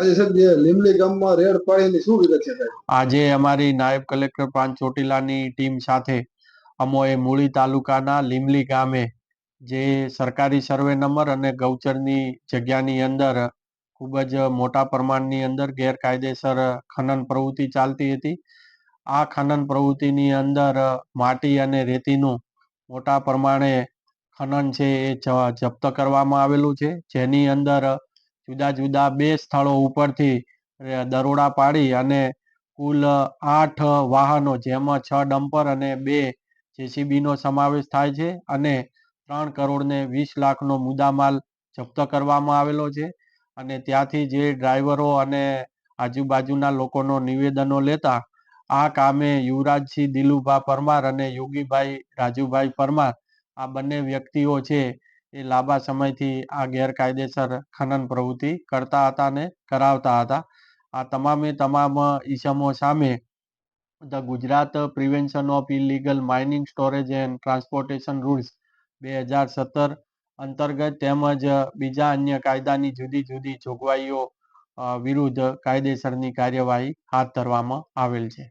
આજે સાહેબ જે લીમલી ગામમાં રેડ પાડીની શું વિગત છે સાહેબ? આજે અમારી નાયબ કલેક્ટર પ્રાંત ચોટીલાની ટીમ સાથે અમોએ મૂળી તાલુકાના લીમલી ગામે જે સરકારી સર્વે નંબર અને ગૌચરની જગ્યાની અંદર ખૂબ જ મોટા પ્રમાણની અંદર ગેરકાયદેસર ખનન પ્રવૃત્તિ ચાલતી હતી. આ ખનન પ્રવૃત્તિની અંદર માટી અને રેતીનું મોટા પ્રમાણે ખનન છે એ જપ્ત કરવામાં આવેલું છે, જેની અંદર જુદા જુદા 2 સ્થળો ઉપરથી દરોડા પાડી અને કુલ 8 વાહનો, જેમાં 6 ડમ્પર અને 2 જેસીબીનો સમાવેશ થાય છે અને 3 કરોડ ને 20 લાખનો મુદ્દામાલ જપ્ત કરવામાં આવેલો છે. અને ત્યાંથી જે ડ્રાઈવરો અને આજુબાજુના લોકોનો નિવેદનો લેતા આ કામે યુવરાજસિંહ દિલુભા પરમાર અને યોગીભાઈ રાજુભાઈ પરમાર આ બંને વ્યક્તિઓ છે એ લાંબા સમયથી આ ગેરકાયદેસર ખનન પ્રવૃત્તિ કરતા હતા અને કરાવતા હતા. આ તમામે તમામ ઇસમો સામે the Gujarat prevention of illegal mining storage and transportation rules 2017 અંતર્ગત તેમજ બીજા અન્ય કાયદાની જુદી જુદી જોગવાઈઓ વિરુદ્ધ કાયદેસરની કાર્યવાહી હાથ ધરવામાં આવેલ છે.